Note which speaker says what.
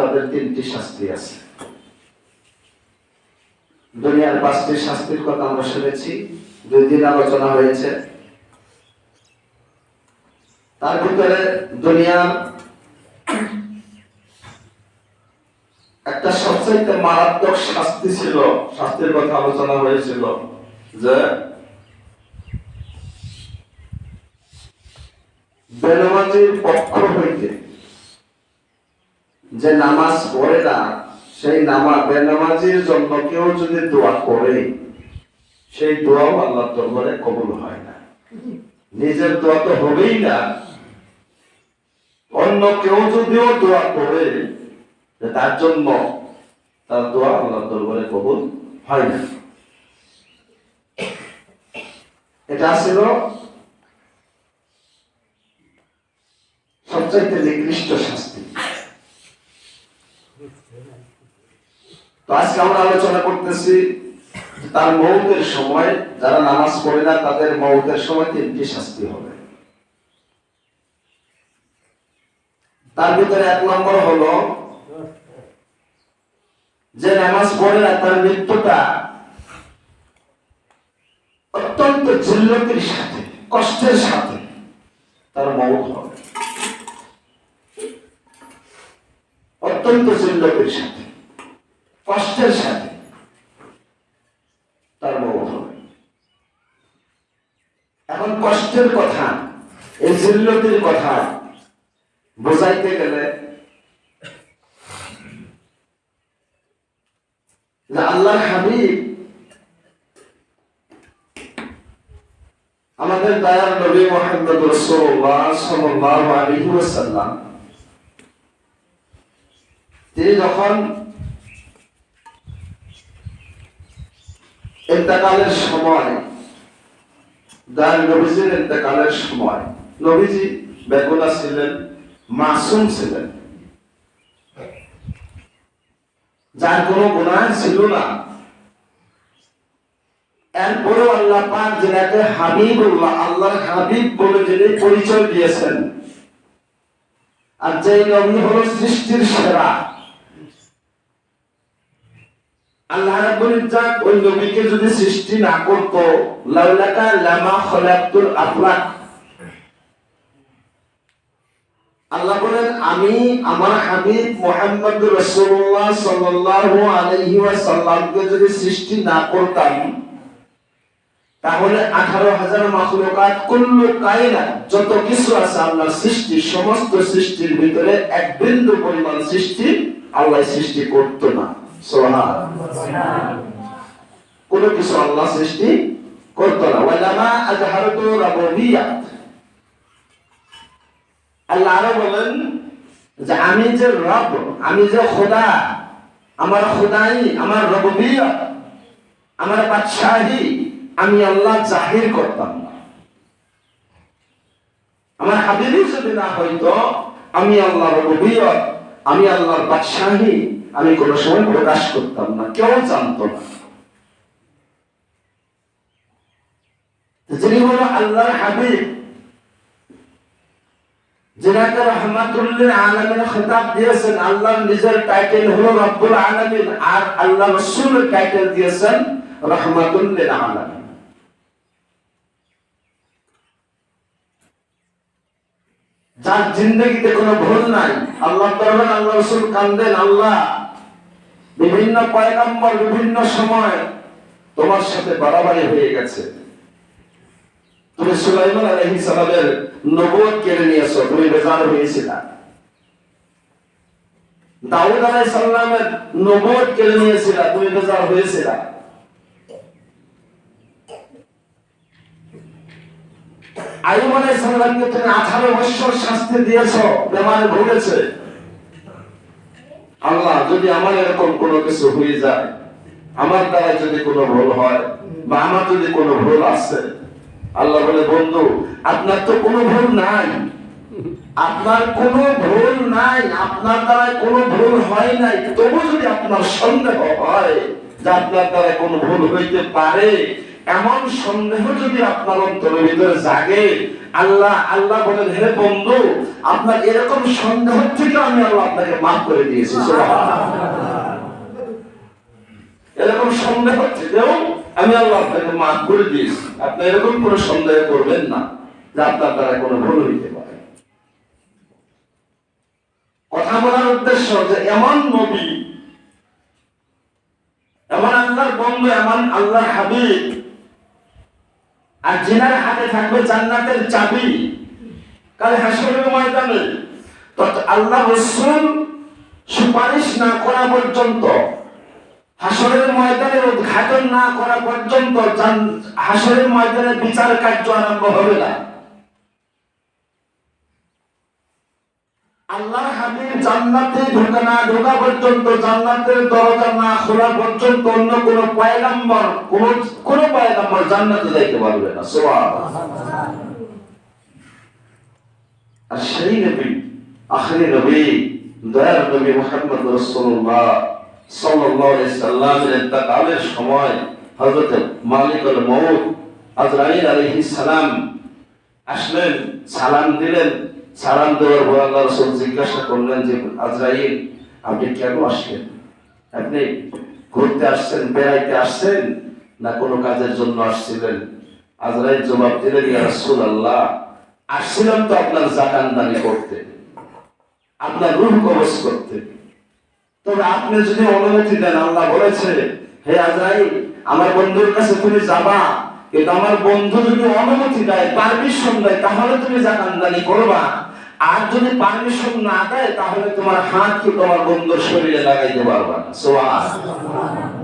Speaker 1: তাদের 3টি শাস্তি আছে। দুনিয়ার 5টি শাস্তির কথা আমরা শুনেছি, 2 দিন আলোচনা হয়েছে। তার ভিতরে দুনিয়ার একটা সবচেয়ে মারাত্মক শাস্তি ছিল, শাস্তির কথা আলোচনা হয়েছিল যে বেনামাজির পক্ষ হইতে যে নামাজ পড়ে না, সেই বেনামাজির জন্য কেউ যদি দোয়া করে, সেই দোয়াও আল্লাহর দরবারে কবুল হয় না। নিজের দোয়া তো হবেই না, অন্য কেউ যদিও দোয়া করে তার জন্য, তার দোয়া আল্লাহর দরবারে কবুল হয় না। এটা ছিল সবচাইতে নিকৃষ্ট শাস্তি। তো আজকে আমরা আলোচনা করতেছি তার মওতের সময়, যারা নামাজ পড়ে না তাদের মওতের সময় 3টি শাস্তি হবে। তার ভিতরে 1 নম্বর হলো যে নামাজ পড়ে না তার মৃত্যুটা অত্যন্ত জিল্লতির সাথে, কষ্টের সাথে তার মওত হবে। অত্যন্ত জিল্লতির সাথে, কষ্টের সাথে তার মওত হবে। এখন কষ্টের কথা, এই জিল্লতির কথা বোঝাইতে গেলে আল্লাহর হাবিব আমাদের দয়ার নবী মুহাম্মদ রাসূলুল্লাহ সাল্লাল্লাহু আলাইহি ওয়াসাল্লাম, তিনি যখন ইন্তেকালের সময়, দয়ার নবীজির ইন্তেকালের সময়, নবীজি বেগুনা ছিলেন, মাসুম ছিলেন, যার কোনো গুনাহ ছিল না। এরপরেও আল্লাহ পাক যিনাকে হাবিবুল্লাহ, আল্লাহর হাবিব বলে যিনি পরিচয় দিয়েছেন, আর যেই নবী হলো সৃষ্টির সেরা, আল্লাহ রাব্বুল ইজ্জত ওই নবীকে যদি সৃষ্টি না করত, লাউলাকা লামা খলাকতুল আফলাক, আল্লাহ বলেন আমি আমার হাবিব মুহাম্মদ রাসূলুল্লাহ সাল্লাল্লাহু আলাইহি ওয়াসাল্লামকে যদি সৃষ্টি না করতাম, তাহলে 18,000 মাখলুকাত, কুল্লু কায়নাত, যত কিছু আছে আল্লাহর সৃষ্টি, সমস্ত সৃষ্টির ভিতরে এক বিন্দু পরিমাণ সৃষ্টি আল্লাহ সৃষ্টি করত না। সুবহানাল্লাহ, কোন কিছু আল্লাহ সৃষ্টি করত না। ওয়ালামা আজহারতু রাবুবিয়াত, আল্লাহ আরো বলেন যে আমি যে রব, আমি যে খোদা, আমার খোদাই, আমার রবুবিয়ত, আমার বাদশাহী আমি আল্লাহ জাহির করতাম না। আমার হাবিবই যদি না হইতো, আমি আল্লাহর রবুবিয়ত, আমি আল্লাহর বাদশাহী আমি কোন সময় প্রকাশ করতাম না, কেউ জানতো না। যিনি হলো আল্লাহর হাবিব, যিনাকে রাহমাতুল লিল আলামিন খেতাব দিয়েছেন, আল্লাহর নিজের টাইটেল হলো রব্বুল আলামিন, আর আল্লাহ রাসূলের টাইটেল দিয়েছেন রাহমাতুল লিল আলামিন। যার জিন্দেগিতে কোনো ভুল নাই, আল্লাহ দরবারে আল্লাহ রাসূল কান্দেন, আল্লাহ বিভিন্ন পয়গম্বর বিভিন্ন সময় তোমার সাথে বাড়াবাড়ি হয়ে গেছে, তুমি সুলাইমান আলাইহিস সালামের নবুয়ত কেড়ে নিয়েছো, তুমি বেজার হয়েছিলা। দাউদ আলাইহিস সালামের নবুয়ত কেড়ে নিয়েছিলা, তুমি বেজার হয়েছিলা। আইয়ুব আলাইহিস সালামকে তুমি 18 বছর শাস্তি দিয়েছো, বেমারে ভুগেছে। আল্লাহ যদি আমার এরকম কোনো কিছু হয়ে যায়, আমার দ্বারা যদি কোনো ভুল হয়, বা আমার যদি কোনো ভুল আছে, আল্লাহ বলে বন্ধু আপনার তো কোনো ভুল নাই, আপনার কোনো ভুল নাই, আপনার দ্বারা কোনো ভুল হয় নাই, তবু যদি আপনার সন্দেহ হয় যে আপনার দ্বারা কোনো ভুল হইতে পারে, এমন সন্দেহ যদি আপনার অন্তরের ভিতরে জাগে, আল্লাহ আল্লাহ বলেন, হে বন্ধু, আপনার এরকম সন্দেহ থেকে আমি আল্লাহ আপনাকে মাফ করে দিয়েছি। এরকম সন্দেহ থেকেও আমি আল্লাহ আপনাকে মাফ করে দিয়েছি। আপনি এরকম কোনো সন্দেহ করবেন না যে আপনার দ্বারা কোনো ভুল হইতে পারে। কথা বলার উদ্দেশ্য যে এমন নবী, এমন আল্লাহর বন্ধু, এমন আল্লাহর হাবিব, আর যিনার হাতে থাকবে জান্নাতের চাবি কাল হাসরের ময়দানে, তত আল্লাহ রাসূল সুপারিশ না করা পর্যন্ত, হাসরের ময়দানে উদ্ঘাটন না করা পর্যন্ত হাসরের ময়দানে বিচার কার্য আরম্ভ হবে না। আল্লাহ হাবিব জান্নাতে ঢোকা পর্যন্ত, জান্নাতের দরজা না খোলা পর্যন্ত অন্য কোন পয়গম্বর, কোন পয়গম্বর জান্নাতে যাইতে পারবে না। সুবহানাল্লাহ। আর সেই নবী, আখিরি নবী, দয়ার নবী মুহাম্মদ রাসূলুল্লাহ সাল্লাল্লাহু আলাইহি সাল্লামের ইন্তেকালের সময় হযরত মালিকুল মউত আজরাইল আলাইহিস সালাম আসলেন, সালাম দিলেন। সালাম দেওয়ার পর আল্লাহ রাসূল জিজ্ঞাসা করলেন যে, আজরাইল, আপনি কেন আসলেন? আপনি ঘুরতে আসছেন, বেড়াইতে আসছেন, না কোনো কাজের জন্য আসছিলেন? আজরাইল জবাব দিলেন, ইয়া রাসূলুল্লাহ, আসছিলাম তো আপনার জাকাতদানি করতে, আপনার রূহ কবজ করতে। তবে আপনি যদি অনুমতি দেন, আল্লাহ বলেছে, হে আজরাইল, আমার বন্ধুর কাছে তুমি যাবা, কিন্তু আমার বন্ধু যদি অনুমতি দেয়, পারমিশন দেয়, তাহলে তুমি জাকাতদানি করবা। আর যদি পারমিশন না দেয়, তাহলে তোমার হাত কি তোমার বন্ধুর শরীরে লাগাইতে পারবা না। সুবহানাল্লাহ।